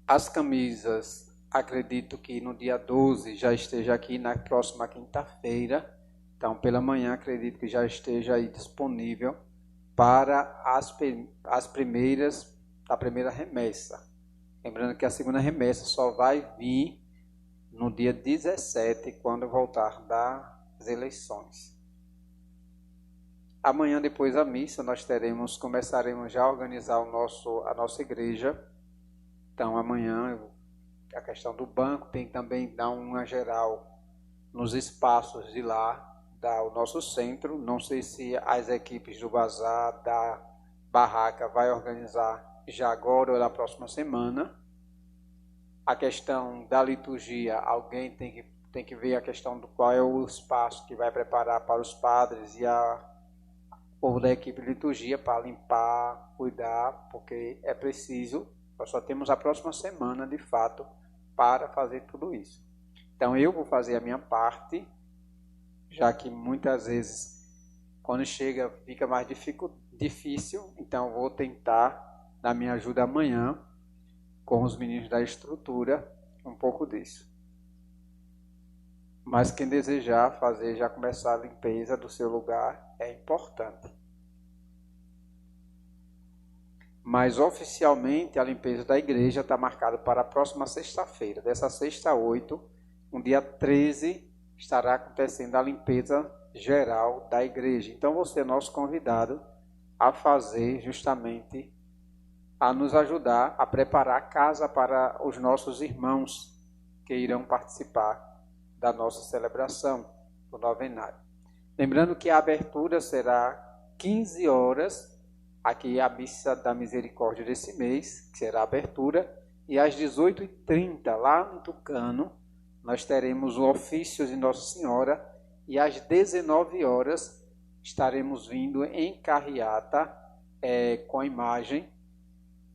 As camisas, acredito que no dia 12 já esteja aqui, na próxima quinta-feira. Então, pela manhã, acredito que já esteja aí disponível para as primeiras, a primeira remessa. Lembrando que a segunda remessa só vai vir no dia 17, quando voltar das eleições. Amanhã, depois da missa, nós começaremos já a organizar a nossa igreja. Então, amanhã, a questão do banco, tem também dar uma geral nos espaços de lá, o nosso centro. Não sei se as equipes do bazar, da barraca, vai organizar já agora ou na próxima semana. A questão da liturgia, alguém tem que ver a questão do qual é o espaço que vai preparar para os padres e a povo da equipe de liturgia para limpar, cuidar, porque é preciso. Nós só temos a próxima semana, de fato, para fazer tudo isso. Então, eu vou fazer a minha parte, já que muitas vezes, quando chega, fica mais difícil. Então, vou tentar dar minha ajuda amanhã, com os meninos da estrutura, um pouco disso. Mas quem desejar fazer, já começar a limpeza do seu lugar, é importante. Mas oficialmente a limpeza da igreja está marcada para a próxima sexta-feira. Dessa sexta a 8, no dia 13, estará acontecendo a limpeza geral da igreja. Então você é nosso convidado a fazer justamente, a nos ajudar a preparar a casa para os nossos irmãos que irão participar da nossa celebração do novenário. Lembrando que a abertura será 15 horas, aqui a missa da misericórdia desse mês, que será a abertura, e às 18h30, lá no Tucano, nós teremos o ofício de Nossa Senhora, e às 19 horas estaremos vindo em carreata com a imagem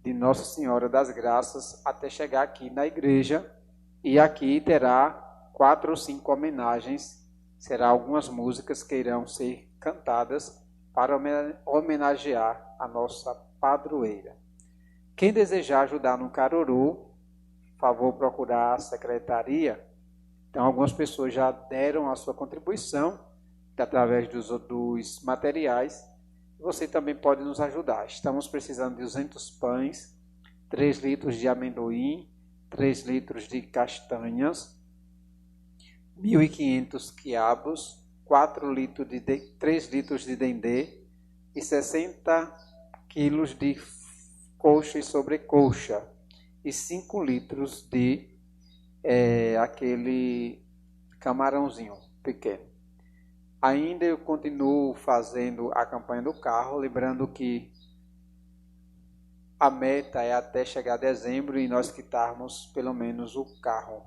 de Nossa Senhora das Graças até chegar aqui na igreja, e aqui terá 4 ou 5 homenagens, será algumas músicas que irão ser cantadas para homenagear a nossa padroeira. Quem desejar ajudar no Caruru, por favor, procurar a secretaria. Então, algumas pessoas já deram a sua contribuição através dos materiais. Você também pode nos ajudar. Estamos precisando de 200 pães, 3 litros de amendoim, 3 litros de castanhas, 1.500 quiabos, 3 litros de dendê e 60 quilos de coxa e sobrecoxa e 5 litros de aquele camarãozinho pequeno. Ainda eu continuo fazendo a campanha do carro, lembrando que a meta é até chegar a dezembro e nós quitarmos pelo menos o carro.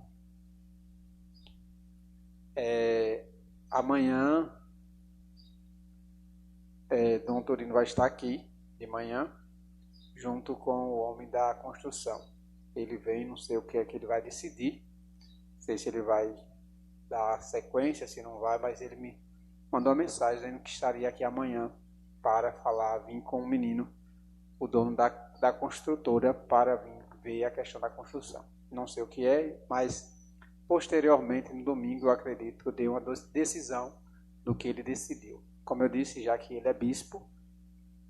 Amanhã, Dom Torino vai estar aqui de manhã, junto com o homem da construção. Ele vem, não sei o que é que ele vai decidir, não sei se ele vai dar sequência, se não vai, mas ele me mandou uma mensagem dizendo que estaria aqui amanhã para vir com o menino, o dono da construtora, para vir ver a questão da construção. Não sei o que é, mas posteriormente, no domingo, eu acredito que eu dei uma decisão do que ele decidiu. Como eu disse, já que ele é bispo,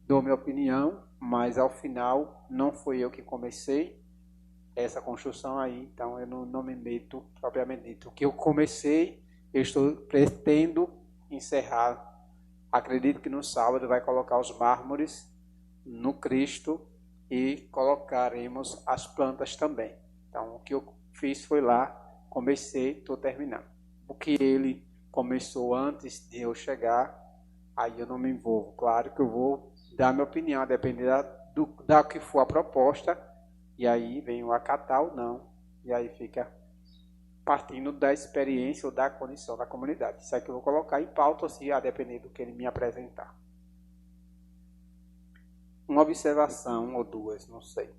dou minha opinião, mas ao final não fui eu que comecei essa construção aí, então eu não me meto propriamente dito. O que eu comecei, pretendo encerrar. Acredito que no sábado vai colocar os mármores no Cristo e colocaremos as plantas também. Então o que eu fiz foi lá, comecei, estou terminando. O que ele começou antes de eu chegar, aí eu não me envolvo. Claro que eu vou dar minha opinião, a depender da que for a proposta, e aí vem o acatar ou não, e aí fica partindo da experiência ou da condição da comunidade. Isso aqui eu vou colocar em pauta, assim, a depender do que ele me apresentar. Uma observação ou duas, não sei.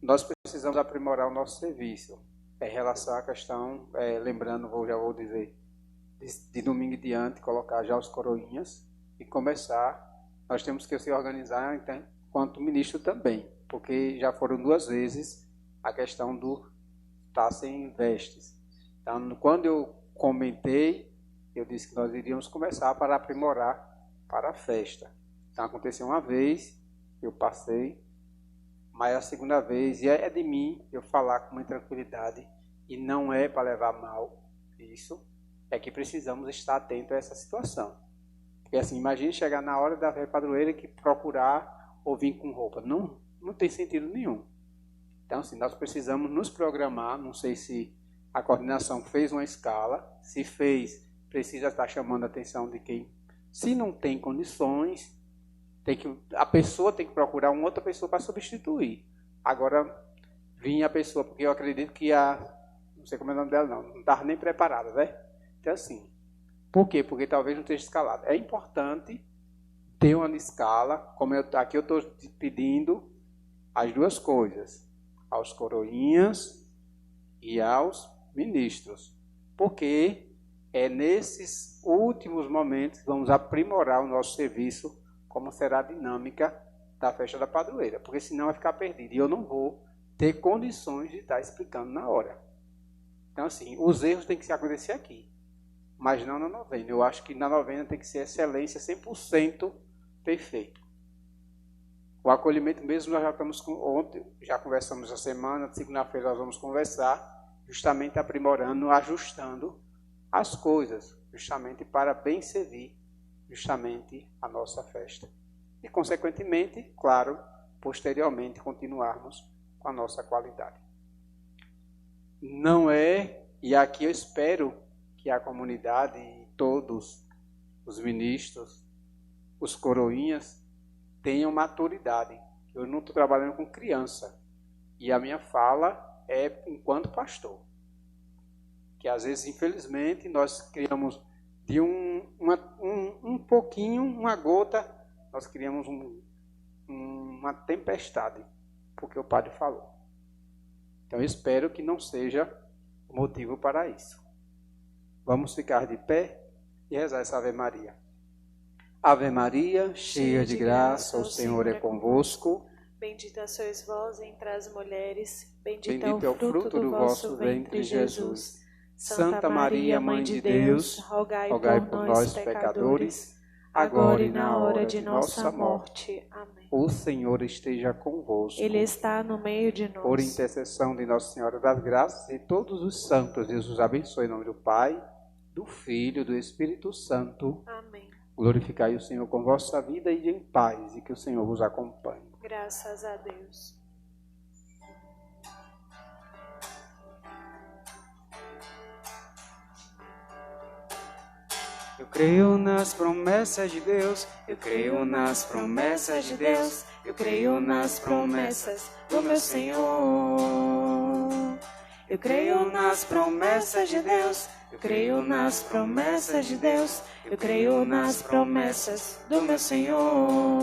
Nós precisamos aprimorar o nosso serviço em relação à questão, lembrando, já vou dizer, de domingo em diante, colocar já os coroinhas e começar. Nós temos que se organizar enquanto ministro também, porque já foram 2 vezes a questão do estar sem vestes. Então, quando eu comentei, eu disse que nós iríamos começar para aprimorar para a festa. Então, aconteceu uma vez, eu passei, mas a segunda vez, e é de mim eu falar com muita tranquilidade, e não é para levar mal isso, é que precisamos estar atentos a essa situação. Porque assim, imagine chegar na hora da padroeira que procurar ou vir com roupa. Não tem sentido nenhum. Então, assim, nós precisamos nos programar. Não sei se a coordenação fez uma escala. Se fez, precisa estar chamando a atenção de quem. Se não tem condições, a pessoa tem que procurar uma outra pessoa para substituir. Agora, vinha a pessoa, porque eu acredito que não sei como é o nome dela, não estava nem preparada, né? Então, assim, Por quê? Porque talvez não esteja escalado. É importante ter uma escala, como aqui eu estou pedindo as duas coisas, aos coroinhas e aos ministros. Porque é nesses últimos momentos que vamos aprimorar o nosso serviço, como será a dinâmica da festa da padroeira. Porque senão vai ficar perdido. E eu não vou ter condições de estar explicando na hora. Então, assim, os erros têm que se acontecer aqui, mas não na novena. Eu acho que na novena tem que ser excelência 100% perfeito. O acolhimento mesmo, nós já estamos ontem, já conversamos essa semana, segunda-feira nós vamos conversar, justamente aprimorando, ajustando as coisas, justamente para bem servir, justamente a nossa festa. E, consequentemente, claro, posteriormente continuarmos com a nossa qualidade. Não é, e aqui eu espero que a comunidade e todos os ministros, os coroinhas, tenham maturidade. Eu não estou trabalhando com criança. E a minha fala é enquanto pastor. Que às vezes, infelizmente, nós criamos de um pouquinho, uma gota, nós criamos uma tempestade, porque o padre falou. Então eu espero que não seja motivo para isso. Vamos ficar de pé e rezar essa Ave Maria. Ave Maria, cheia de graça, o Senhor é convosco. Bendita sois vós entre as mulheres, bendito Bendito é o fruto do vosso ventre, Jesus. Santa Maria, Mãe de Deus, rogai por nós, pecadores, agora e na hora de nossa morte. Amém. O Senhor esteja convosco. Ele está no meio de nós. Por intercessão de Nossa Senhora das Graças e todos os santos, Deus os abençoe em nome do Pai, do Filho e do Espírito Santo. Amém. Glorificai o Senhor com vossa vida e em paz, e que o Senhor vos acompanhe. Graças a Deus. Eu creio nas promessas de Deus, eu creio nas promessas de Deus, eu creio nas promessas do meu Senhor. Eu creio nas promessas de Deus, eu creio nas promessas de Deus, eu creio nas promessas do meu Senhor.